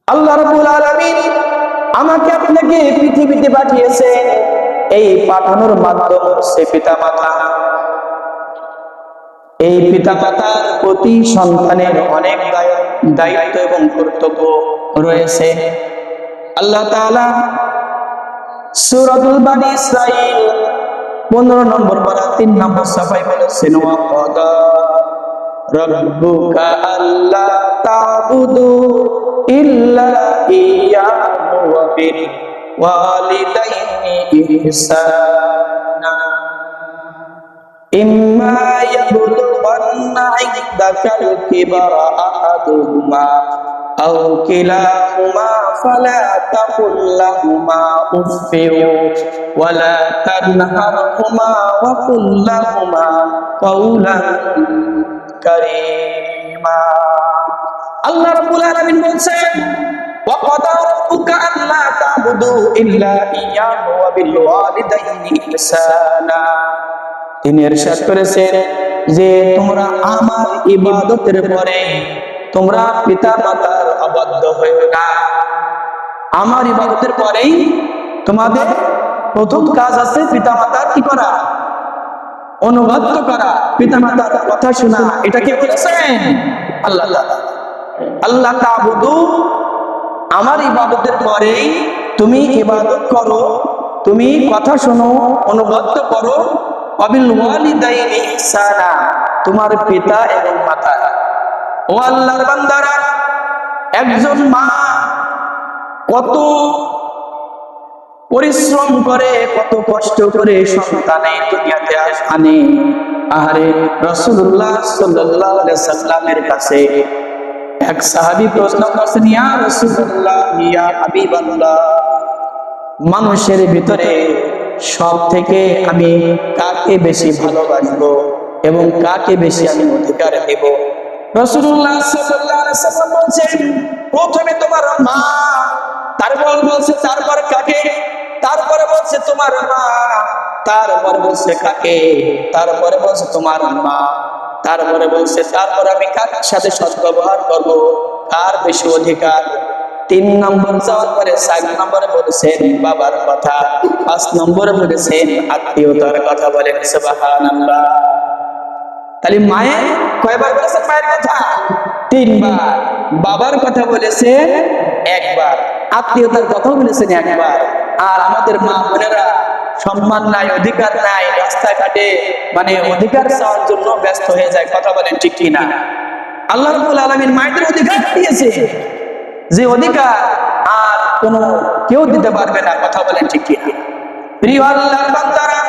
আল্লাহ রাব্বুল আলামিন আমাকে আপনাকে পৃথিবীতে পাঠিয়েছেন। এই পাঠানোর মাধ্যম হচ্ছে পিতামাতা। এই পিতামাতার প্রতি সন্তানের অনেক দায়িত্ব এবং কর্তব্য রয়েছে। আল্লাহ তাআলা সূরাতুল বানী ইসরাঈল 15 নম্বর পারা 3 নম্বর সাফায় বলেছেন, ওয়া ক্বাদা রাব্বুকা আল্লা তা'বুদু ইল্লা ইয়্যাহু ওয়া বিল ওয়ালিদাইনি ইহসানা ইম্মা ইয়াবলুগান্না ইনদাকাল কিবারা আহাদুহুমা আও কিলাহুমা ফালা তাকুল লাহুমা উফফিন ওয়া লা তানহারহুমা ওয়া কুল লাহুমা কাওলান কারীমা। আল্লাহ রাব্বুল আলামিন বলেন, ওয়া ক্বাদা রাব্বুকা আল্লা তা'বুদু ইল্লা ইয়্যাহু ওয়া বিল ওয়ালিদাইনি ইহসানা। তিনি ইরশাদ করেছেন যে তোমরা আমার ইবাদতের পরে তোমরা পিতা মাতার অবাধ্য হইও না। আমার ইবাদতের পরেই তোমাদের প্রথম কাজ আছে পিতা মাতার কি করা? অনুগত করা, পিতা মাতার কথা শোনা। এটা কি বলেছেন আল্লাহ তাআলা? আল্লাহ তা'বুদু, আমার ইবাদতের পরেই তুমি ইবাদত করো, তুমি কথা শোনো, অনুগত করো। ওয়াবিল ওয়ালিদাইনি ইহসানা, তোমার পিতা এবং মাতা। ও আল্লাহর বান্দারা, একজন মা কত পরিশ্রম করে, কত কষ্ট করে সন্তানের দুনিয়াতে আনে। আহারে, রাসূলুল্লাহ সাল্লাল্লাহু আলাইহি সাল্লামের কাছে এক সাহাবী প্রশ্ন করেছেন, ইয়া রাসূলুল্লাহ, ইয়া হাবিবাল্লাহ, মানুষের ভিতরে সব থেকে আমি কাকে বেশি ভালোবাসবো এবং কাকে বেশি আমি অধিকার দেব? রাসূলুল্লাহ সাল্লাল্লাহু আলাইহি সাল্লাম বলেন, প্রথমে তোমার মা, তারপরে বলছে তারপর কাকে, তারপরে বলছে তোমার মা, তারপরে বলছে কাকে, তারপরে বলছে তোমার মা, তারপরে বলছে তারপর আমি কার সাথে সদ্ব্যবহার করব, কার বেশি অধিকার। 3 নম্বর যাওয়ার পরে 4 নম্বরে বলেছেন বাবার কথা, 5 নম্বরে বলেছেন আত্মীয়তার কথা। বলেন সুবহানাল্লাহ। তাহলে মায়ের কয়বার বলেছেন মায়ের কথা? 3 বার। বাবার কথা বলেছেন 1 বার, আত্মীয়তার কথা বলেছেন 1 বার। আর আমাদের মা বোনেরা সম্মান নাই, অধিকার নাই, রাস্তাঘাটে মানে অধিকার চাওয়ার জন্য ব্যস্ত হয়ে যায়। কথা বলেন ঠিক কিনা? আল্লাহ রাব্বুল আলামিন মায়েদের অধিকার দিয়েছে, যে অধিকার আর কোনো কেউ দিতে পারবে না। কথা বলেন ঠিক কিনা? প্রিয় আল্লাহর বান্দারা,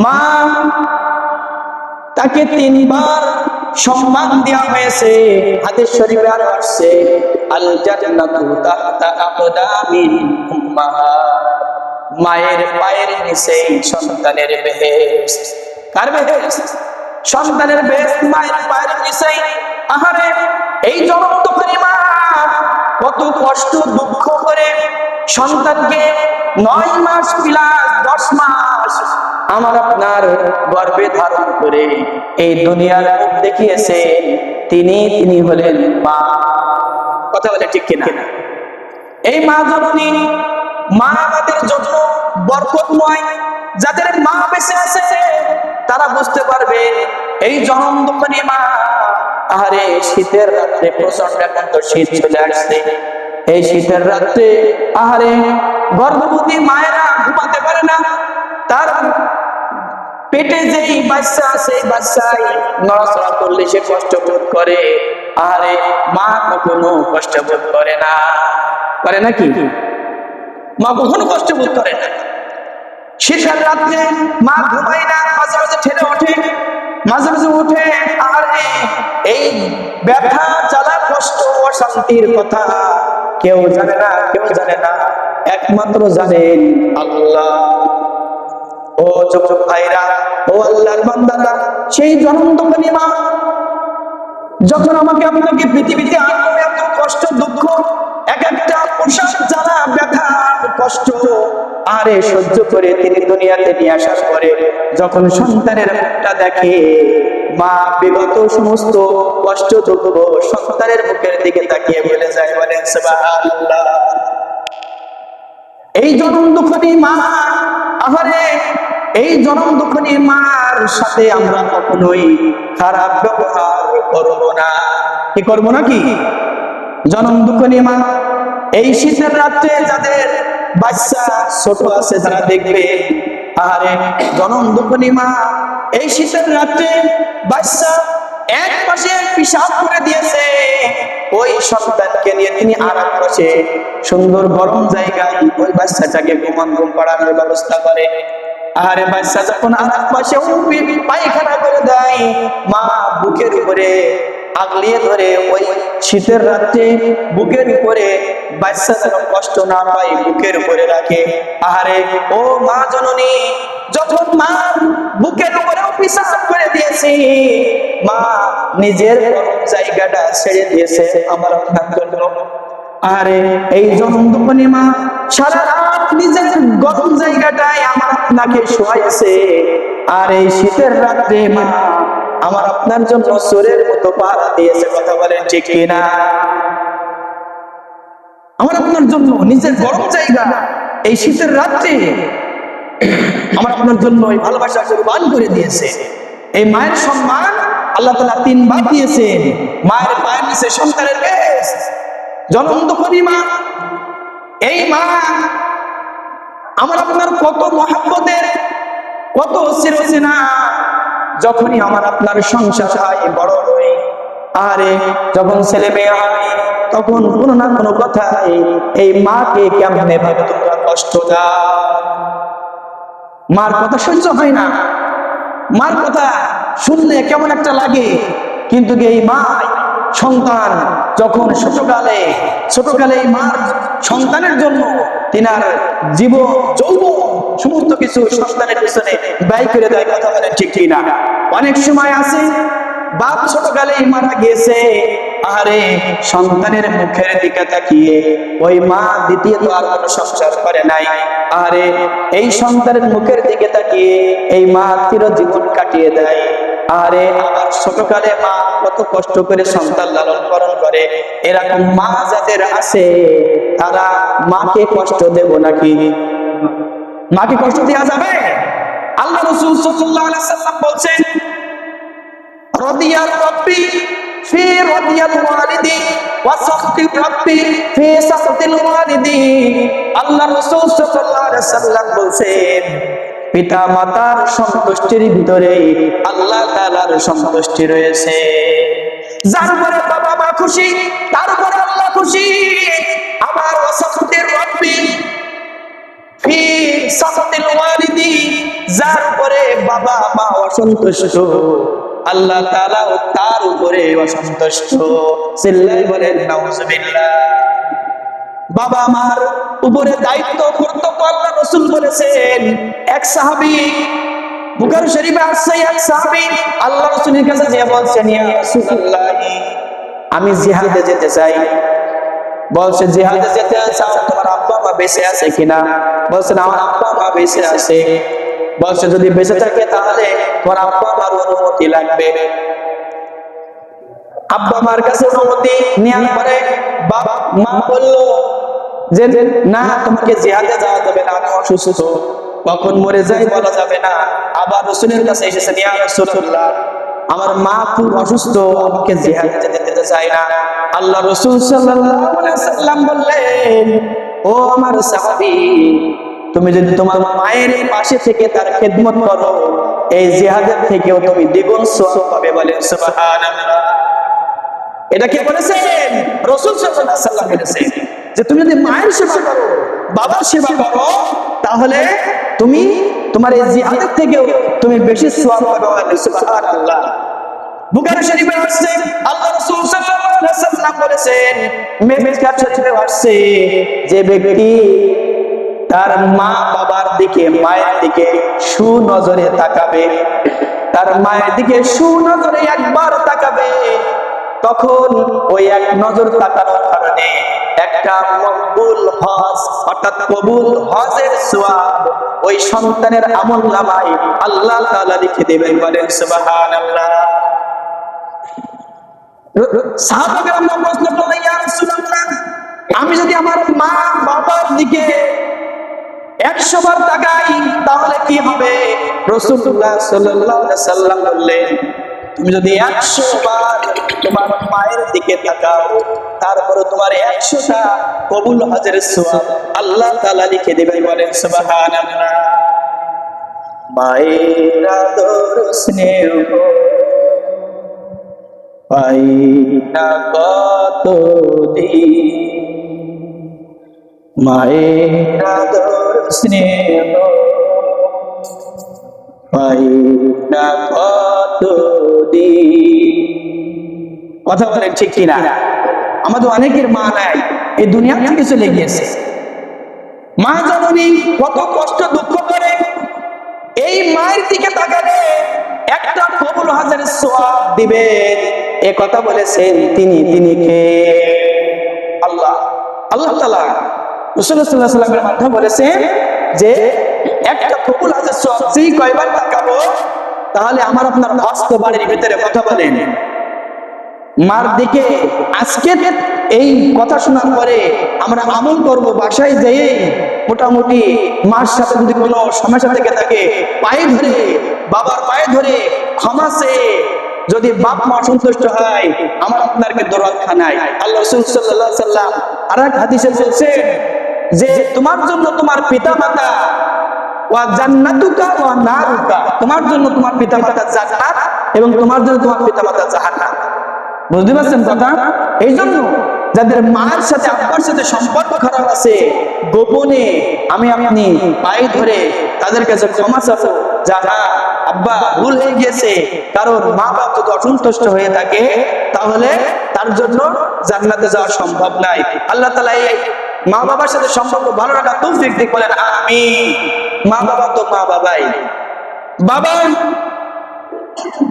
মা তাকে 3 বার সম্মান দেওয়া হয়েছে। হাদিস শরীফে আর আসছে, আল জান্নাতু তাহতা আকদামিল উম্মাহাত, মায়ের পায়ের নিচে সন্তানের বেহেশত। কার বেহেশত? সন্তানের বেহেশত মায়ের পায়ের নিচে। আহারে, এই জনমতকারী মা কত কষ্ট দুঃখ করে সন্তানকে 9 মাস প্লাস 10 মাস আমার আপনার গর্ভে ধারণ করে এই দুনিয়ার মুখ দেখিয়েছে। তিনি হলেন মা। কথা বলে ঠিক কিনা? এই মা জননী, মা আমাদের জন্য বরকতময়। যাদের মা বেঁচে আছে তারা বুঝতে পারবে এই জনমদাত্রী মা। আহারে, শীতের রাত্রে প্রচন্ড, এখন তো শীত চলে আসছে, এই শীতের রাত্রে আহারে গর্ভবতী মায়েরা ঘুমাতে পারে না। তার পেটে যেই বাচ্চা আছে, বাচ্চাই নড়াচড়া করলে সে কষ্ট বোধ করে। আহারে, মা কখনো কষ্ট বোধ করে না। করে নাকি? মা কখনো কষ্ট বোধ করে না। শীতের রাত্রে মা ঘুমায় না, মাঝে মাঝে ঠেলে ওঠে, মাঝে মাঝে উঠে। আরে এই ব্যথা, জ্বালা, কষ্ট, অশান্তির কথা কেউ জানে না, কেউ জানে না, একমাত্র জানেন আল্লাহ। ও যুবক ভাইরা, ও আল্লাহর বান্দারা, সেই জনমদাত্রী মা যখন আমাকে আপনাকে পৃথিবীতে আনলো, এত কষ্ট দুঃখ, এক একটা পোশাক, জ্বালা, ব্যথা, কষ্ট, আরে সহ্য করে তিনি দুনিয়াতে নিয়ে আসার পরে যখন সন্তানের মুখটা দেখে, মা বিগত সমস্ত কষ্ট দুঃখ সন্তানের মুখের দিকে তাকিয়ে বলে যায়, বলেন সুবহানাল্লাহ। এই জনম দুঃখী মা, আহারে এই জনম দুঃখী মার সাথে আমরা কখনোই খারাপ ব্যবহার করব না। কি করব না? কি জনম দুঃখী মা, এই শীতের রাত্রে যাদের বাচ্চা ছোট আছে তারা দেখবে, আরে জনম দুঃখী মা এই শীতের রাত্রে বাচ্চা এক পাশে পিশাব করে দিয়েছে, ওই সন্তানকে নিয়ে তিনি আর এক পাশে সুন্দর গরম জায়গায় ওই বাচ্চাটাকে ঘুম পাড়ানোর ব্যবস্থা করে। আরে বাচ্চা যখন আর এক পাশে পায়খানা করে দেয়, মা বুকের উপরে আগলিয়ে ধরে ওই শীতের রাত্রে বুকের উপরে বাচ্চা যেন কষ্ট না পায় বুকের উপরে রাখে। আরে ও মা জননী, যখন মা বুকের উপরেও পিশাব করে দিয়েছে, মা নিজের গরম জায়গাটা ছেড়ে দিয়েছে আমার আপনার জন্য। আরে এই জনম দুঃখী মা সারা রাত নিজের গরম জায়গাটায় আমার আপনাকে শোয়াইছে, আর এই শীতের রাত্রে মা আমার আপনার জন্য চোরের মতো পাহারা দিয়েছে। কথা বলেন ঠিক কিনা? আমার আপনার জন্য নিজের গরম জায়গা এই শীতের রাত্রে আমার আপনার জন্য এই ভালোবাসা কুরবান করে দিয়েছে। এই মায়ের সম্মান আল্লাহ তাআলা তিনবার দিয়েছেন। মায়ের পায়ের নিচে সন্তানের বেশ। জনম দুঃখী মা, এই মা আমার আপনার কত মহব্বতের, কত চিরচেনা। যখনই আমার আপনার সংসার হয়, বড় হয়, আরে যখন ছেলে মেয়ে হয়, তখন কোনো না কোনো কথায় এই মাকে কেমনে ভাবে তোমরা কষ্ট দাও। মার কথা সহ্য হয় না, মার কথা শুনলে কেমন একটা লাগে, কিন্তু এই মা সন্তান যখন ছোটকালে এই মার সন্তানের জন্য তিনার জীবন যৌবন সমস্ত কিছু সন্তানের পিছনে ব্যয় করে দেয়। কথা বলেন ঠিক কিনা? অনেক সময় আছে বাপ ছোটকালেই মারা গিয়েছে, আরে সন্তানের মুখের দিকে তাকিয়ে ওই মা দ্বিতীয়ত আর কোনো সংসার করে নাই, আরে এই সন্তানের মুখের দিকে তাকিয়ে এই মা চিরজীবন কাটিয়ে দেয়। আরে আমার ছোটকালে মা কত কষ্ট করে সন্তান লালন পালন করে, এরকম মা যাদের আছে তারা মাকে কষ্ট দেব নাকি? মাকে কষ্ট দেওয়া যাবে? আল্লাহ রাসূল সাল্লাল্লাহু আলাইহি ওয়াসাল্লাম বলছেন, রাদিয়াল রাব্বি ফি রাদিয়াল ওয়ালিদি ওয়া সাখতি রাব্বি ফি সাখতিল ওয়ালিদি। আল্লাহ রাসূল সাল্লাল্লাহু আলাইহি ওয়াসাল্লাম বলছেন, পিতা মাতার সন্তুষ্টির ভিতরে আল্লাহ তাআলার সন্তুষ্টি রয়েছে। যার উপরে বাবা মা খুশি তার উপরে আল্লাহ খুশি। আবার ওয়া সাখতির রাব্বি ফি সাখতিল ওয়ালিদি, যার উপরে বাবা মা অসন্তুষ্ট আল্লাহ তাআলা তার উপরে অসন্তুষ্ট। চিল্লায় বলেন নাউজুবিল্লাহ। বাবা মার উপরে দায়িত্ব কর্তব্য আল্লাহ রাসূল বলেছেন। এক সাহাবী, বুখারী শরীফে আছে, এক সাহাবী আল্লাহ রাসূলের কাছে যে বলছেন, ইয়া রাসূলুল্লাহ আমি জিহাদে যেতে চাই। বলছে, জিহাদে যেতে চাও, তোমার আব্বা মা বেঁচে আছে কিনা? বলছেন, আমার আব্বা মা বেঁচে আছে। বলছে, যদি বেঁচে থাকে তাহলে তোমার আব্বা মার অনুমতি লাগবে। আব্বা মার কাছে অনুমতি নেওয়ার পরে বাবা মা বললো যে না, তোমাকে জিহাদে যাওয়া যাবে না, আমি অসুস্থ, কখন মরে যাই বলা যাবে না। আবার রাসূলের কাছে এসেছেন, ইয়া রাসূলুল্লাহ আমার মা খুব অসুস্থ, আমাকে জিহাদে যেতে দিতে চায় না। আল্লাহ রাসূল সাল্লাল্লাহু আলাইহি ওয়াসাল্লাম বললেন, ও আমার সাহাবী, তুমি যদি তোমার মায়ের পাশে থেকে তার খেদমত করো, এই জিহাদের থেকেও তুমি দ্বিগুণ সওয়াব পাবে। বলেন সুবহানাল্লাহ। এটা কে বলেছেন? রাসূল সাল্লাল্লাহু আলাইহি ওয়াসাল্লাম বলেছেন যে তুমি যদি মায়ের সেবা করো, বাবার সেবা করো, তাহলে তুমি তোমার এই জিহাদের থেকেও তুমি বেশি সওয়াব পাবে। বলেন সুবহানাল্লাহ। বুখারী শরীফে আছে, আল্লাহ রাসূল সাল্লাল্লাহু আলাইহি ওয়াসাল্লাম বলেছেন, মিসকাত শরীফে আছে, যে ব্যক্তি তার মা বাবার দিকে, মায়ের দিকে সুনজরে তাকাবে, তার মায়ের দিকে সুনজরে একবার তাকাবে, তখন ওই এক নজর তাকানোর কারণে একটা মকবুল হজ অর্থাৎ কবুল হজের সওয়াব ওই সন্তানের আমলনামায় আল্লাহ তাআলা লিখে দেবেন। বলেন সুবহানাল্লাহ। সাহাবাগণ প্রশ্ন করলেন, ইয়া রাসূলুল্লাহ, আমি যদি আমার মা বাবার দিকে 100 বার তাকাই তাহলে কি হবে? রাসূলুল্লাহ সাল্লাল্লাহু আলাইহি সাল্লাম বললেন, তুমি যদি 100 বার তোমার মায়ের দিকে তাকাও তারপরে তোমার 100টা কবুল হজের সওয়াব আল্লাহ তাআলা লিখে দেবেন। বলেন সুবহানাল্লাহ। মায়ের আদর স্নেহ পাই না কতদিন, মায়ের আদর স্নেহ পাই না কতদিন। কথা বলেন ঠিক কিনা? আমাদের অনেকের মা নাই, এই দুনিয়া থেকে চলে গিয়েছে। মা জননী কত কষ্ট দুঃখ করে, এই মায়ের দিকে তাকালে একটা কবুল হজের সওয়াব দিবেন। এ কথা বলেছেন তিনি কে? আল্লাহ। আল্লাহ তাআলা রাসূলুল্লাহ সাল্লাল্লাহু আলাইহি ওয়াসাল্লামের মাধ্যমে বলেছেন যে একটা কবুল হজের সওয়াব যে কয়বার তাকাবো তাহলে আমার আপনার হস্ত বাড়ির ভিতরে। কথা বলেন মার দিকে। আজকে এই কথা শোনার পরে আমরা আমল করব, বাসায় যেয়ে মোটামুটি মার সাথে যদি কোনো সমস্যা থেকে থাকে পায়ে ধরে, বাবার পায়ে ধরে ক্ষমা চেয়ে যদি বাপ মা সন্তুষ্ট হয় আমার আপনারকে দরখানায় আল্লাহ রাসূল সাল্লাল্লাহু আলাইহি সাল্লাম আরেক হাদিসে বলছেন যে তোমার জন্য তোমার পিতামাতা ওয়া জান্নাতুকা ওয়া নারুকা, তোমার জন্য তোমার পিতামাতা জান্নাত এবং তোমার জন্য তোমার পিতামাতা জাহান্নাম। বুঝতে পারছেন কথা? এই জন্য যাদের মায়ের সাথে আব্বার সাথে সম্পর্ক খারাপ আছে গোপনে আমি আপনি পায়ে ধরে তাদের কাছে ক্ষমা চাবো, যারা আব্বা ভুল হয়ে গেছে, কারণ মা বাবা যদি অসন্তুষ্ট হয়ে থাকে তাহলে তার জন্য জান্নাতে যাওয়া সম্ভব নাই। আল্লাহ তাআলা এই মা বাবার সাথে সম্পর্ক ভালো রাখা তৌফিক দিক বলেন আমিন। মা বাবা তো মা বাবাই। বাবা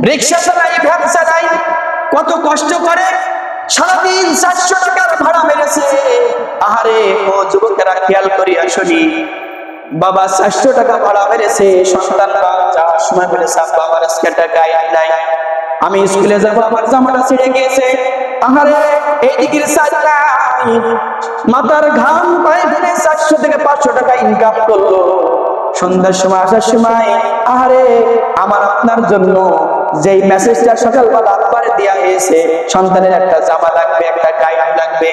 রিকশা চালাই, ভ্যান চালাই, কত কষ্ট করে সারাদিন 400 টাকার ভাড়া মেরেছে। আহারে ও যুবকেরা খেয়াল করি আসনি, বাবা 400 টাকা ভাড়া মেরেছে, সন্তান যাওয়ার সময় বলেছে আব্বা আমার আজকে টাকা নাই, আমি স্কুলে যাব, আমার জামাটা ছিঁড়ে গিয়েছে। আহারে এই দিকের সাইডটা মাথার ঘাম পায়ে ফেলে 400 থেকে 500 টাকা ইনকাম করলো। সন্ধ্যার সময় আসার সময় আহারে আমার আপনার জন্য যেই মেসেজটা সকালবেলা আব্বারে দেয়া হয়েছে, সন্তানের একটা জামা লাগবে, একটা গাইড লাগবে।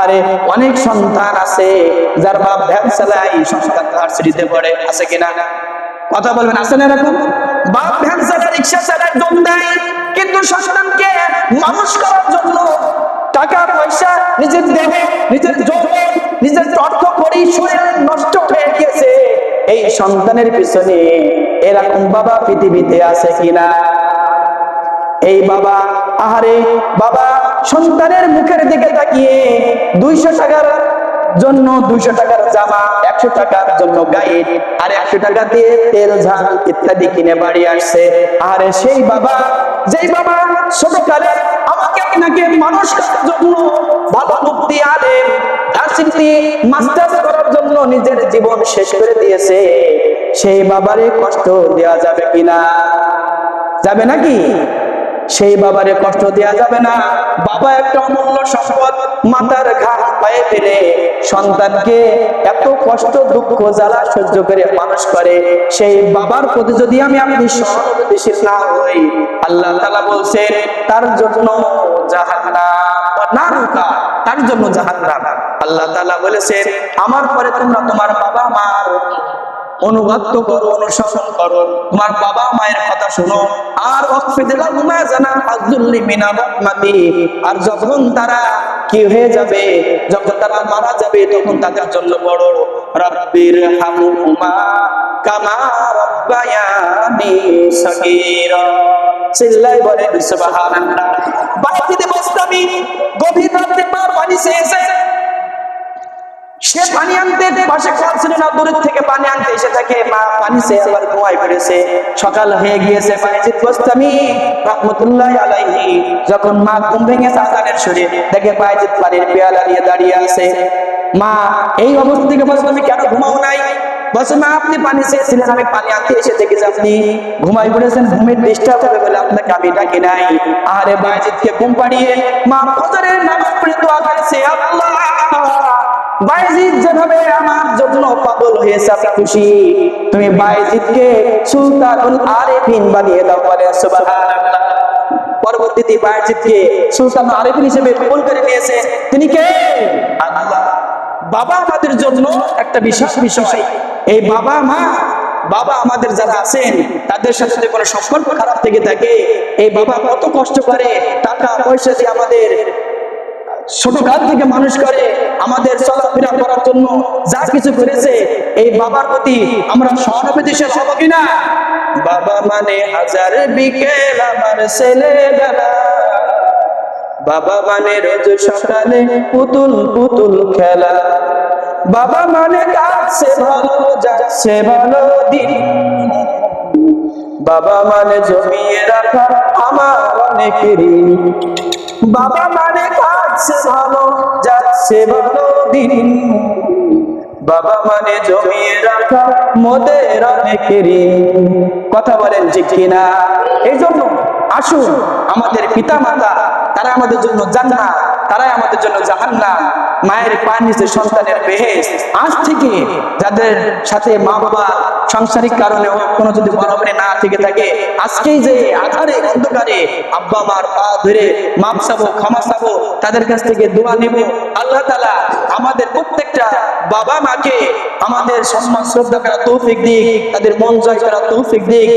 আরে অনেক সন্তান আছে যার বাপ ভ্যান চালায়, সন্তান ভার্সিটিতে পড়ে, আছে কিনা? কথা বলবেন আছে না এরকম? বাপ ভ্যান চালায়, রিকশা চালায়, দম দেয়, কিন্তু সন্তানকে মানুষ করার জন্য টাকা পয়সা নিজের দেহে, নিজের যৌবন, নিজের অর্থ করি শরীর নষ্ট হয়ে গিয়েছে। এই সন্তানের পিছনে এরকম বাবা পৃথিবীতে আছে কিনা? এই বাবা আহারে বাবা সন্তানের মুখের দিকে তাকিয়ে 200 টাকার জন্য 200 টাকার জামা, 100 টাকার জন্য গাইড, আর 100 টাকা দিয়ে তেল ঝাল ইত্যাদি কিনে বাড়ি আসছে। আরে সেই বাবা, যেই বাবা ছোটকালে আমাকে আপনাকে মানুষ করার জন্য ভালো মুক্তি আলেম ভার্সিটি মাস্টার্স করার জন্য নিজের জীবন শেষ করে দিয়েছে, সেই বাবারে কষ্ট দেওয়া যাবে কিনা? যাবে নাকি? সেই বাবারে কষ্ট দেওয়া যাবে না। বাবা একটা অমূল্য সম্পদ, মাথার ঘাম পায়ে ফেলে সন্তানকে এত কষ্ট দুঃখ জ্বালা সহ্য করে মানুষ করে, সেই বাবার প্রতি যদি আমি আপনি সহানুভূতিশীল না হই, আল্লাহ তাআলা বলছেন তার জন্য জাহান্নাম, তার জন্য জাহান্নাম। আল্লাহ তাআলা বলেছেন আমার পরে তোমরা তোমার বাবা মার অনুগত করো, অনুসরণ করো, তোমার বাবা মায়ের কথা শোনো। আর আর যখন তারা কি হয়ে যাবে, যখন তারা মারা যাবে, তখন তাদের জন্য বড় রাব্বির হামহুমা কামা রাব্বায়ানি সগীরা, চিল্লায় বলে সুবহানাল্লাহ। বাড়িতে বসতামি, গভীর রাতে মা পানি চেয়েছে, সে পানি আনতে পাশে কল ছিল না, দূর থেকে পানি আনতে এসে থাকে, মা পানি সে আবার ঘুমায় পড়েছে। সকাল হয়ে গিয়েছে। বায়েজিদ গোস্তামি রাহমাতুল্লাহি আলাইহি যখন মা ঘুম ভেঙে আযানের সুরে দেখে বায়েজিদ পানির পেয়ালা নিয়ে দাঁড়িয়ে আছে। মা এই অবস্থা থেকে বলছে, তুমি কেন ঘুমাও নাই? বলছে, মা আপনি পানি চেয়েছিলেন, আমি পানি আনতে এসে দেখি যে আপনি ঘুমাই পড়েছেন, ঘুমের ডিস্টার্ব হবে বলে আপনাকে আমি ডাকি নাই। আরে বায়েজিদকে ঘুম পাড়িয়ে মা ফজরের নামাজ পড়ে দোয়া করেছে, আল্লাহ বায়েজিদ যেভাবে আমার জন্য পাগল হয়েছে আমি খুশি, তুমি বায়েজিদকে সুলতানুল আরেফিন বানিয়ে দাও। বলে সুবহানাল্লাহ। পরবর্তীতে বায়েজিদকে সুলতানুল আরেফিন হিসেবে কবুল করে নিয়েছে। তিনি কে? আল্লাহ। বাবা আমাদের জন্য একটা বিশেষ বিষয়। এই বাবা মা, বাবা আমাদের যারা আছেন তাদের সাথে যদি কোনো সম্পর্ক খারাপ থেকে থাকে, এই বাবা কত কষ্ট করে, টাকা পয়সা দিয়ে আমাদের ছোটকাল থেকে মানুষ করে, আমাদের চলাফেরা করার জন্য যা কিছু করেছে, এই বাবার প্রতি আমরা সহানুভূতিশীল হব কিনা? বাবা মানে হাজার বিকেল আমার ছেলেবেলা, বাবা মানে রোজ সকালে পুতুল পুতুল খেলা, বাবা মানে কাছে ভালো যাচ্ছে ভালো দিন, বাবা মানে জমিয়ে রাখা আমার অনেক ঋণ, বাবা মানে কাছে ভালো যাচ্ছে ভালো দিন, বাবা মানে জমিয়ে রাখা মোদের অনেক ঋণ। কথা বলেন ঠিক কিনা? এই জন্য আসুন, আমাদের পিতা মাতা তারা আমাদের জন্য জান্নাত, তারাই আমাদের জন্য জাহান্নাম। মায়ের পায়ের নিচে সন্তানের বেহেশত। আজ থেকে যাদের সাথে মা বাবা সাংসারিক কারণে কোনো যদি বরাবরে না থেকে থাকে, আজকেই যে আধারে অন্ধকারে আব্বা মার পা ধরে মাপ চাবো, ক্ষমা চাবো, তাদের কাছ থেকে দোয়া নেব। আল্লাহ তাআলা আমাদের প্রত্যেকটা বাবা মাকে আমাদের সম্মান শ্রদ্ধা করা তৌফিক দিক, তাদের মন জয় করা তৌফিক দিক।